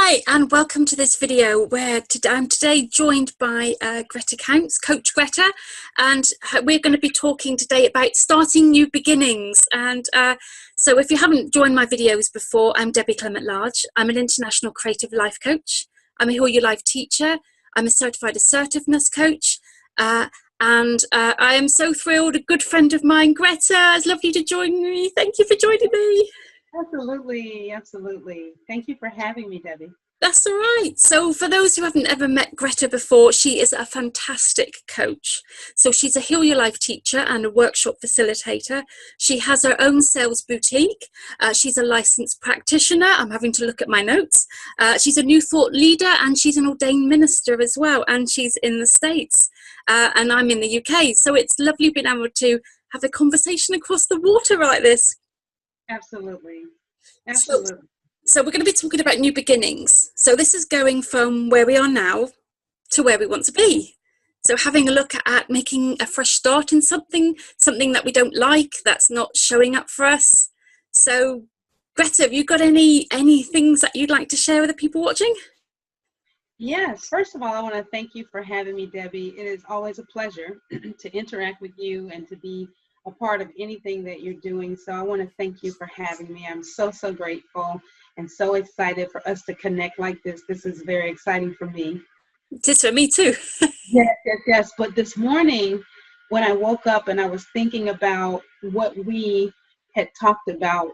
Hi, and welcome to this video where I'm today joined by Greta Counts, Coach Greta, and we're going to be talking today about starting new beginnings. And so if you haven't joined my videos before, I'm Debbie Clement-Large. I'm an international creative life coach. I'm a Heal Your Life teacher. I'm a certified assertiveness coach. And I am so thrilled, a good friend of mine, Greta, it's lovely to join me. Thank you for joining me. Absolutely, absolutely. Thank you for having me, Debbie. That's all right. So for those who haven't ever met Greta before, she is a fantastic coach. So she's a Heal Your Life teacher and a workshop facilitator. She has her own sales boutique. She's a licensed practitioner. I'm having to look at my notes. She's a New Thought leader and she's an ordained minister as well. And she's in the States and I'm in the UK. So it's lovely being able to have a conversation across the water like this. Absolutely. Absolutely. So we're going to be talking about new beginnings. So this is going from where we are now to where we want to be. So having a look at making a fresh start in something that we don't like, that's not showing up for us. So Greta, have you got any things that you'd like to share with the people watching? Yes. First of all, I want to thank you for having me, Debbie. It is always a pleasure to interact with you and to be a part of anything that you're doing. So I want to thank you for having me. I'm so grateful and so excited for us to connect like this. This is very exciting for me. It is for me too. Yes. But this morning when I woke up and I was thinking about what we had talked about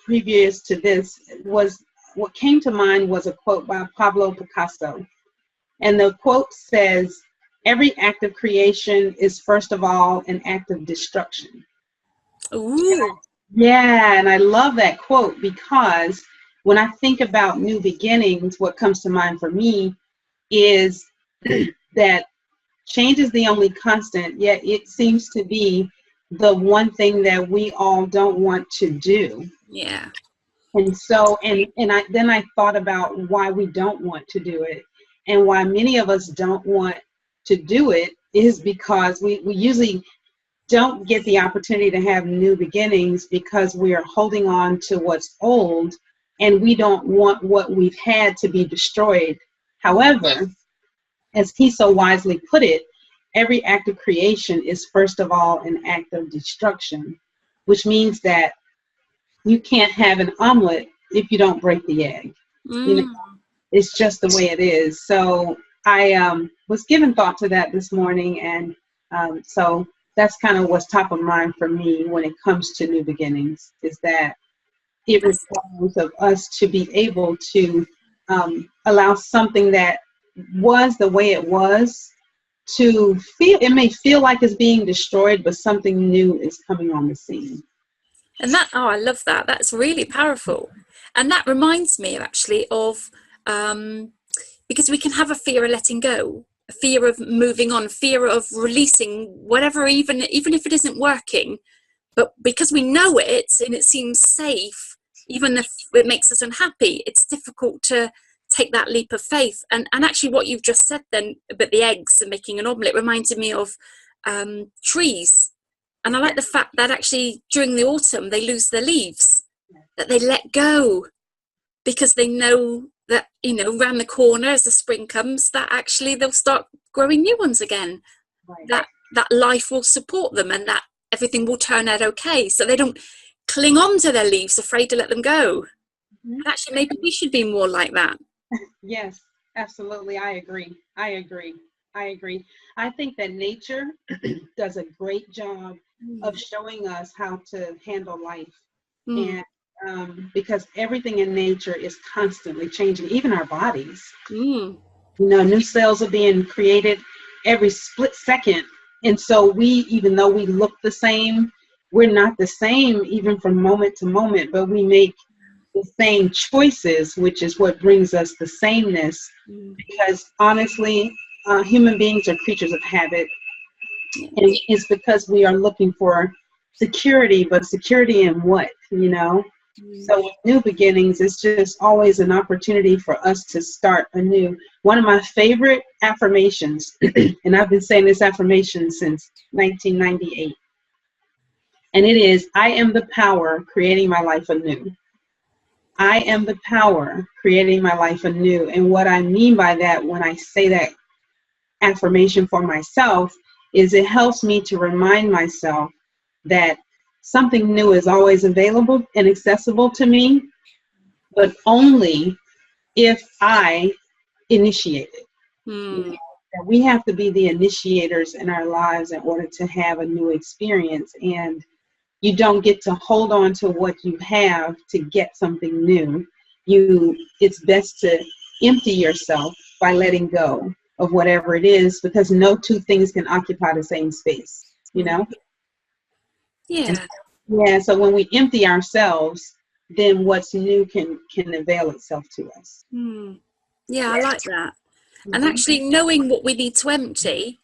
previous to this, was what came to mind was a quote by Pablo Picasso. And the quote says, "Every act of creation is first of all an act of destruction." Ooh. Yeah, and I love that quote because when I think about new beginnings, what comes to mind for me is that change is the only constant, yet it seems to be the one thing that we all don't want to do. Yeah. And so, then I thought about why we don't want to do it, and why many of us don't want to do it is because we usually don't get the opportunity to have new beginnings because we are holding on to what's old and we don't want what we've had to be destroyed. However, as he so wisely put it, every act of creation is first of all an act of destruction, which means that you can't have an omelet if you don't break the egg. You know, it's just the way it is. So I was giving thought to that this morning, and so that's kind of what's top of mind for me when it comes to new beginnings, is that it requires of us to be able to allow something that was the way it was to feel, it may feel like it's being destroyed, but something new is coming on the scene. And that, oh, I love that. That's really powerful. And that reminds me actually of, because we can have a fear of letting go, a fear of moving on, fear of releasing whatever, even if it isn't working, but because we know it and it seems safe, even if it makes us unhappy, it's difficult to take that leap of faith. And actually what you've just said then about the eggs and making an omelette reminded me of trees. And I like the fact that actually during the autumn, they lose their leaves, that they let go because they know that, you know, around the corner as the spring comes, that actually they'll start growing new ones again. Right. That life will support them and that everything will turn out okay. So they don't cling on to their leaves, afraid to let them go. Mm-hmm. And actually, maybe we should be more like that. Yes, absolutely. I agree. I think that nature does a great job of showing us how to handle life. And because everything in nature is constantly changing, even our bodies. You know, new cells are being created every split second. And so even though we look the same, we're not the same even from moment to moment, but we make the same choices, which is what brings us the sameness. Because honestly, human beings are creatures of habit. And it's because we are looking for security, but security in what, you know? So with new beginnings, it's just always an opportunity for us to start anew. One of my favorite affirmations, and I've been saying this affirmation since 1998, and it is, "I am the power creating my life anew." I am the power creating my life anew. And what I mean by that when I say that affirmation for myself is it helps me to remind myself that something new is always available and accessible to me, but only if I initiate it. You know, Hmm. that we have to be the initiators in our lives in order to have a new experience. And you don't get to hold on to what you have to get something new. It's best to empty yourself by letting go of whatever it is, because no two things can occupy the same space, you know? And Yeah. yeah, so when we empty ourselves, then what's new can avail itself to us. Hmm. Yeah, I like that. And Hmm. actually knowing what we need to empty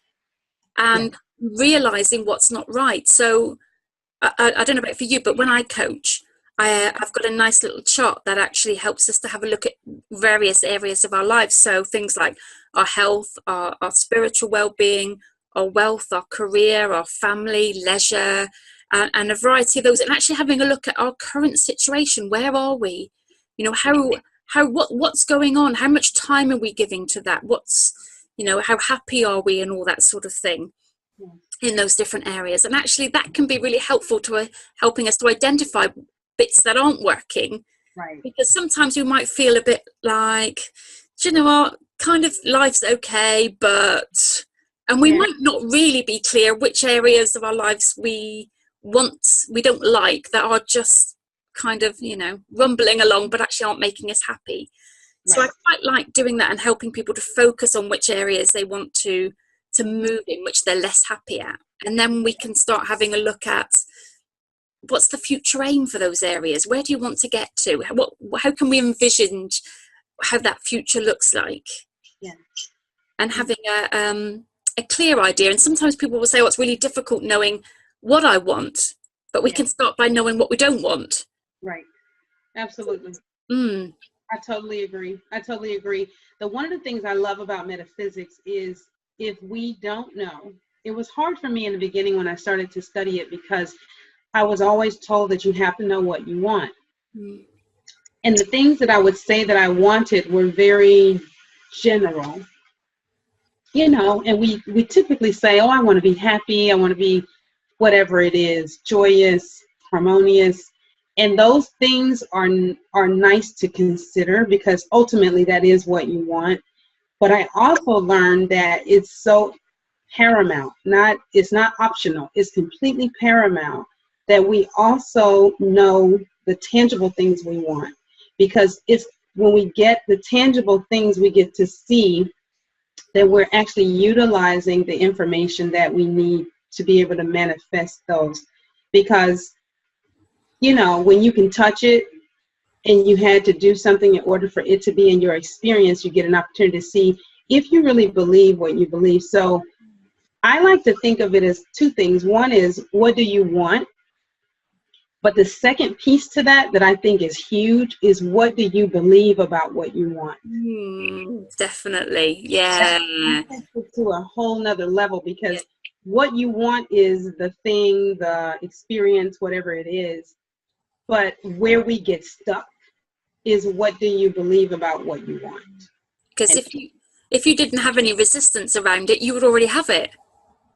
Yeah, and realizing what's not right. So I don't know about for you, but when I coach, I've got a nice little chart that actually helps us to have a look at various areas of our lives. So things like our health, our spiritual well-being, our wealth, our career, our family, leisure, and a variety of those. And actually having a look at our current situation. Where are we? You know, what's going on? How much time are we giving to that? How happy are we and all that sort of thing yeah, in those different areas. And actually that can be really helpful to helping us to identify bits that aren't working, right, because sometimes you might feel a bit like, do you know what, kind of life's okay, but, and we yeah, might not really be clear which areas of our lives we don't like, that are just kind of, rumbling along but actually aren't making us happy. So I right, quite like doing that and helping people to focus on which areas they want to move in, which they're less happy at. And then we can start having a look at what's the future aim for those areas. Where do you want to get to? How can we envision how that future looks like? yeah, And having a clear idea. And sometimes people will say, "Oh, it's really difficult knowing what I want," but we yeah, can start by knowing what we don't want. right. Absolutely. Mm. I totally agree. I totally agree. One of the things I love about metaphysics is if we don't know, it was hard for me in the beginning when I started to study it because I was always told that you have to know what you want. Mm. And the things that I would say that I wanted were very general, and we typically say, oh, I want to be happy. I want to be whatever it is, joyous, harmonious. And those things are nice to consider because ultimately that is what you want. But I also learned that it's so paramount, it's not optional, it's completely paramount that we also know the tangible things we want. Because it's when we get the tangible things, we get to see that we're actually utilizing the information that we need to be able to manifest those. Because, when you can touch it and you had to do something in order for it to be in your experience, you get an opportunity to see if you really believe what you believe. So I like to think of it as two things. One is, what do you want? But the second piece to that I think is huge is, what do you believe about what you want? Definitely. That Yeah. takes it to a whole nother level, Yeah. because what you want is the thing, the experience, whatever it is. But where we get stuck is, what do you believe about what you want? Because And if you didn't have any resistance around it, you would already have it.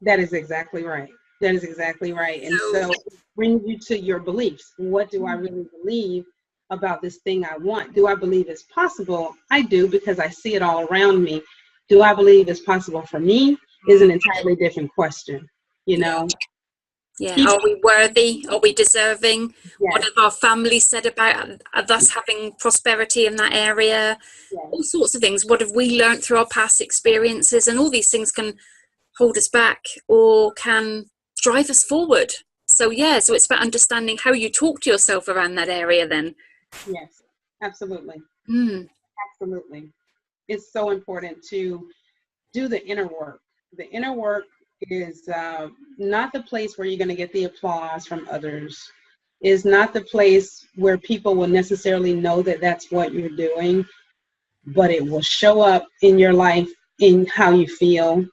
that is exactly right. That is exactly right. And So so it brings you to your beliefs. What do I really believe about this thing I want? Do I believe it's possible? I do, because I see it all around me. Do I believe it's possible for me? Is an entirely different question. You yeah, know, yeah. people, Are we worthy? Are we deserving? What yes, have our family said about us having prosperity in that area? yes, All sorts of things. What have we learned through our past experiences? And all these things can hold us back or can drive us forward. So yeah, so it's about understanding how you talk to yourself around that area then. yes, absolutely, Mm. absolutely. It's so important to do the inner work. The inner work is not the place where you're going to get the applause from others. Is not the place where people will necessarily know that that's what you're doing, but it will show up in your life, in how you feel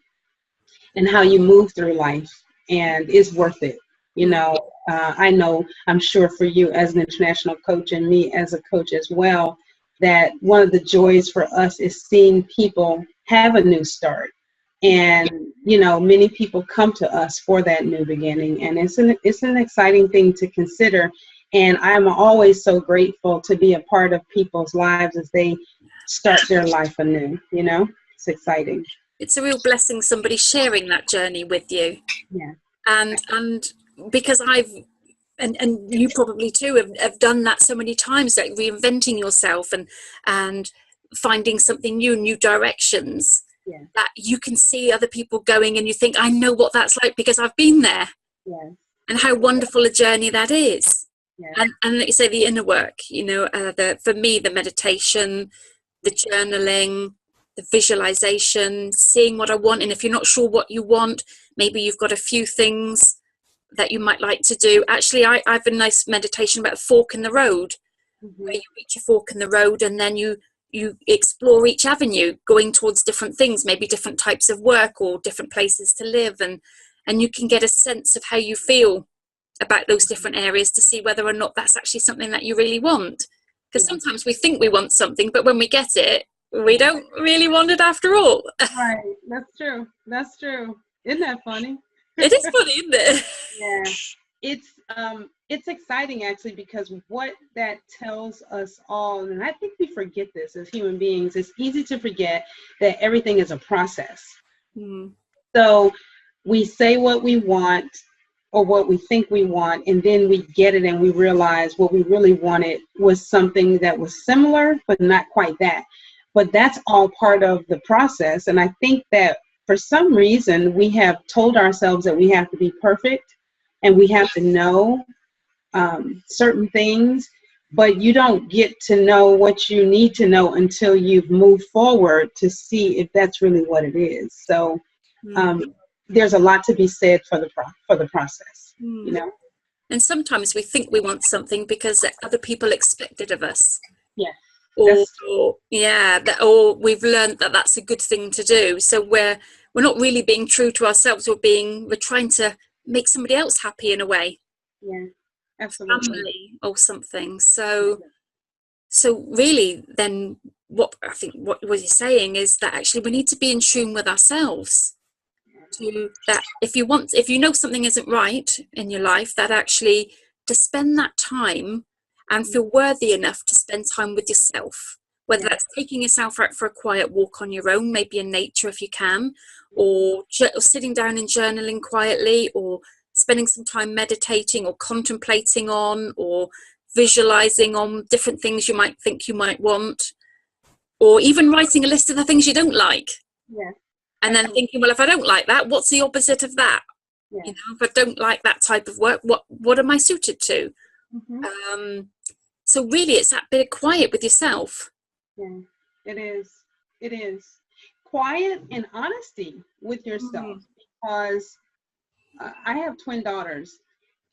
and how you move through life, and it's worth it. You know, I know, I'm sure for you as an international coach and me as a coach as well, that one of the joys for us is seeing people have a new start. And, you know, many people come to us for that new beginning. And it's an exciting thing to consider. And I'm always so grateful to be a part of people's lives as they start their life anew. You know, it's exciting. It's a real blessing somebody sharing that journey with you. Yeah. And because and you probably too have done that so many times, like reinventing yourself and finding something new directions. Yeah. That you can see other people going and you think, I know what that's like because I've been there. Yeah. And how wonderful a journey that is. Yeah. And like you say, the inner work, you know, for me, the meditation, the journaling, the visualization, seeing what I want. And if you're not sure what you want, maybe you've got a few things that you might like to do. Actually, I have a nice meditation about a fork in the road, where you reach a fork in the road and then you explore each avenue going towards different things, maybe different types of work or different places to live, and you can get a sense of how you feel about those different areas to see whether or not that's actually something that you really want. Because sometimes we think we want something, but when we get it, we don't really want it after all. Right. That's true. That's true. Isn't that funny? It is funny, isn't it? Yeah. It's exciting actually, because what that tells us all, and I think we forget this as human beings, it's easy to forget that everything is a process. So we say what we want or what we think we want, and then we get it and we realize what we really wanted was something that was similar, but not quite that. But that's all part of the process. And I think that for some reason, we have told ourselves that we have to be perfect and we have to know certain things, but you don't get to know what you need to know until you've moved forward to see if that's really what it is. So there's a lot to be said for the process, you know. And sometimes we think we want something because other people expect it of us. Yeah. Or we've learned that that's a good thing to do. So we're not really being true to ourselves. We're trying to make somebody else happy in a way. Yeah, absolutely. Family or something. So really, then what you're saying is that actually we need to be in tune with ourselves. To that, if you know something isn't right in your life, that actually to spend that time and feel worthy enough to spend time with yourself, whether that's taking yourself out for a quiet walk on your own, maybe in nature if you can, or sitting down and journaling quietly, or spending some time meditating or contemplating on or visualizing on different things you might think you might want, or even writing a list of the things you don't like. And then thinking, well, if I don't like that, what's the opposite of that? You know, if I don't like that type of work, what am I suited to? So really, it's that bit of quiet with yourself. Yeah, it is. It is. Quiet and honesty with yourself, because I have twin daughters,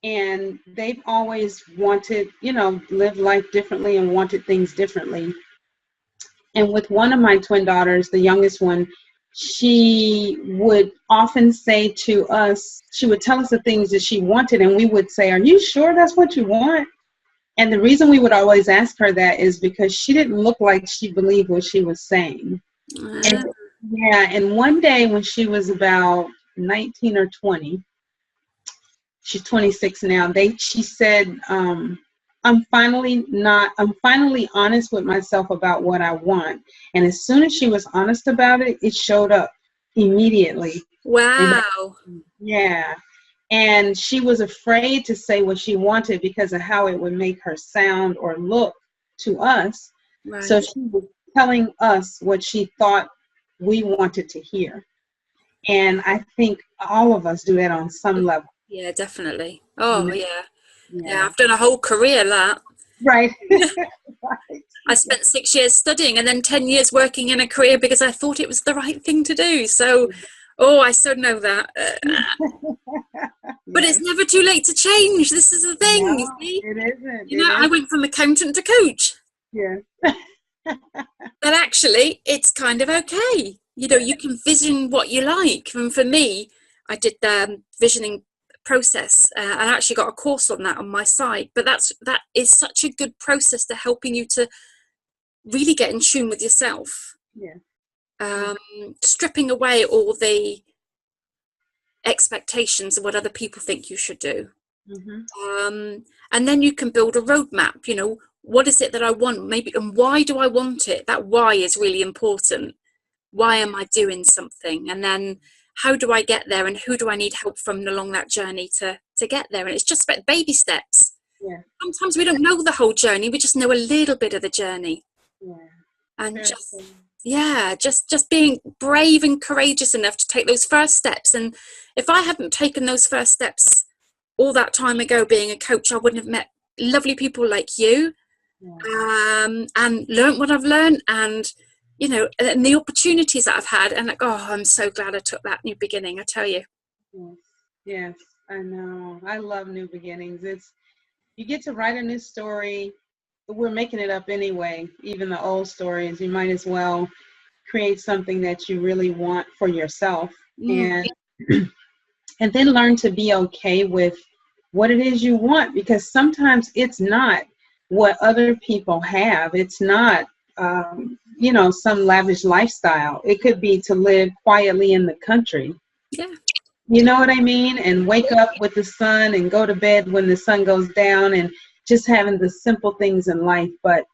and they've always wanted, live life differently and wanted things differently. And with one of my twin daughters, the youngest one, she would often say to us, she would tell us the things that she wanted, and we would say, "Are you sure that's what you want?" And the reason we would always ask her that is because she didn't look like she believed what she was saying. And one day when she was about 19 or 20, she's 26 now, she said, I'm finally honest with myself about what I want. And as soon as she was honest about it, it showed up immediately. Wow. And she was afraid to say what she wanted because of how it would make her sound or look to us. Right. So she was telling us what she thought we wanted to hear. And I think all of us do that on some level. Yeah, definitely. Oh, yeah. I've done a whole career that. Right. Right. I spent 6 years studying and then 10 years working in a career because I thought it was the right thing to do. So, I so know that. But it's never too late to change. This is the thing. No, you see? It isn't. I went from accountant to coach. Yeah. But actually, it's kind of okay. You can vision what you like. And for me, I did visioning process. I actually got a course on that on my site, but that is such a good process to helping you to really get in tune with yourself. Yeah. Stripping away all the expectations of what other people think you should do. And then you can build a roadmap. You know, what is it that I want, maybe, and why do I want it? That why is really important. Why am I doing something? And then how do I get there, and who do I need help from along that journey to get there? And it's just about baby steps. Yeah. Sometimes we don't know the whole journey, we just know a little bit of the journey. Yeah. And just being brave and courageous enough to take those first steps. And if I hadn't taken those first steps all that time ago being a coach, I wouldn't have met lovely people like you. And learned what I've learned, and you know, and the opportunities that I've had, and like, oh, I'm so glad I took that new beginning, I tell you. Yes, I know. I love new beginnings. You get to write a new story. We're making it up anyway, even the old stories. You might as well create something that you really want for yourself, and then learn to be okay with what it is you want, because sometimes it's not what other people have. It's not, you know, some lavish lifestyle. It could be to live quietly in the country. Yeah. You know what I mean? And wake up with the sun and go to bed when the sun goes down, and just having the simple things in life. But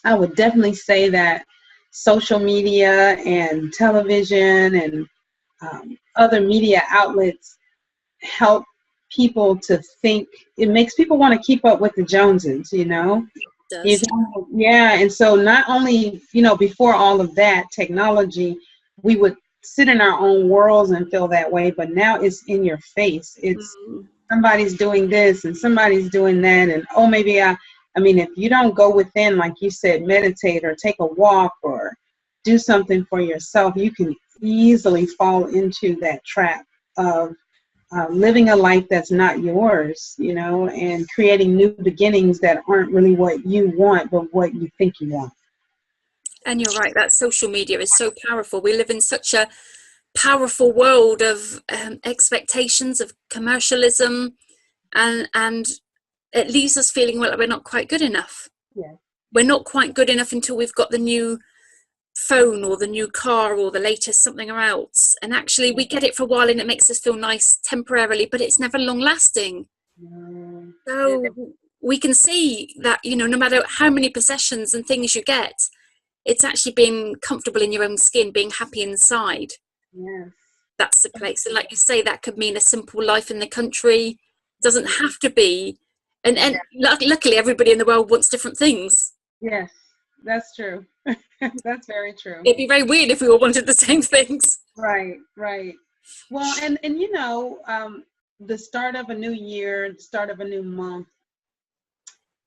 I would definitely say that social media and television and other media outlets help people to think. It makes people want to keep up with the Joneses, you know? It does. Yeah, and so not only, you know, before all of that technology, we would sit in our own worlds and feel that way, but now it's in your face. It's somebody's doing this and somebody's doing that, and oh, maybe I mean, if you don't go within, like you said, meditate or take a walk or do something for yourself, you can easily fall into that trap of living a life that's not yours, you know, and creating new beginnings that aren't really what you want, but what you think you want. And you're right, that social media is so powerful. We live in such a powerful world of expectations, of commercialism, and it leaves us feeling like we're not quite good enough. Yeah. We're not quite good enough until we've got the new phone or the new car or the latest something else, and actually we get it for a while and it makes us feel nice temporarily, but it's never long lasting. So we can see that, you know, no matter how many possessions and things you get, it's actually being comfortable in your own skin, being happy inside. That's the place. And like you say, that could mean a simple life in the country. Doesn't have to be, and luckily everybody in the world wants different things. Yes, that's true. That's very true. It'd be very weird if we all wanted the same things. Right. Well, and you know, the start of a new year, the start of a new month,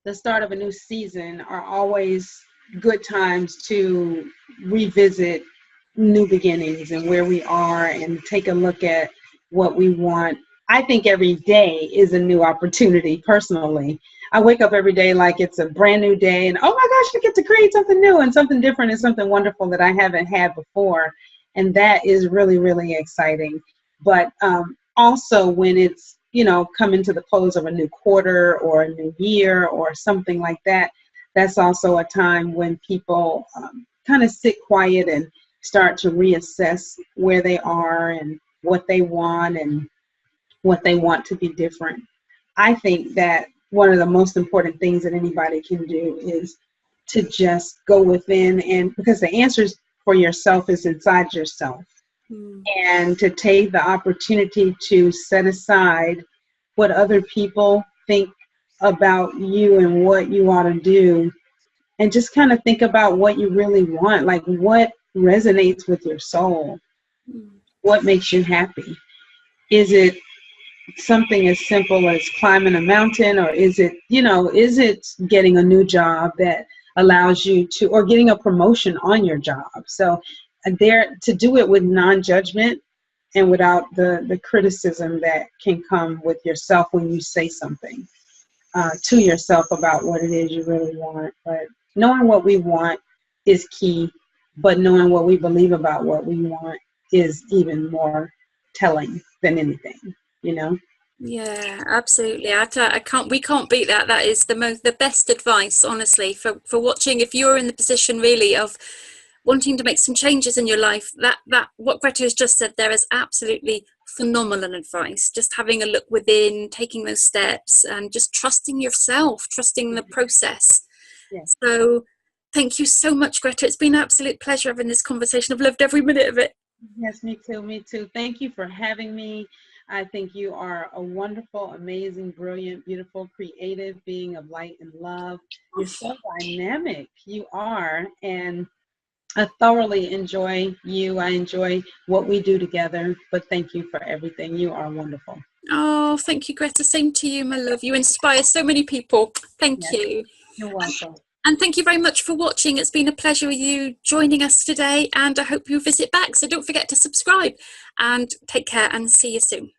the start of a new season are always good times to revisit new beginnings and where we are, and take a look at what we want. I think every day is a new opportunity. Personally, I wake up every day like it's a brand new day, and oh my gosh, I get to create something new and something different and something wonderful that I haven't had before, and that is really, really exciting. But also when it's, you know, coming to the close of a new quarter or a new year or something like that, that's also a time when people kind of sit quiet and start to reassess where they are and what they want and what they want to be different. I think that one of the most important things that anybody can do is to just go within, and because the answers for yourself is inside yourself, and to take the opportunity to set aside what other people think about you and what you ought to do, and just kind of think about what you really want, like what resonates with your soul, what makes you happy. Is it something as simple as climbing a mountain, or is it, you know, is it getting a new job that allows you to, or getting a promotion on your job? So there, to do it with non-judgment and without the criticism that can come with yourself when you say something to yourself about what it is you really want. But knowing what we want is key, but knowing what we believe about what we want is even more telling than anything, you know? Yeah, absolutely. I can't. We can't beat that. That is the best advice, honestly, for watching. If you're in the position really of wanting to make some changes in your life, that what Greta has just said there is absolutely phenomenal advice. Just having a look within, taking those steps, and just trusting yourself, trusting the process. Yes. So, thank you so much, Greta. It's been an absolute pleasure having this conversation. I've loved every minute of it. Yes, me too. Me too. Thank you for having me. I think you are a wonderful, amazing, brilliant, beautiful, creative being of light and love. You're so dynamic. You are. And I thoroughly enjoy you. I enjoy what we do together. But thank you for everything. You are wonderful. Oh, thank you, Greta. Same to you, my love. You inspire so many people. Thank Yes, you. you're welcome. And thank you very much for watching. It's been a pleasure with you joining us today, and I hope you visit back. So don't forget to subscribe, and take care and see you soon.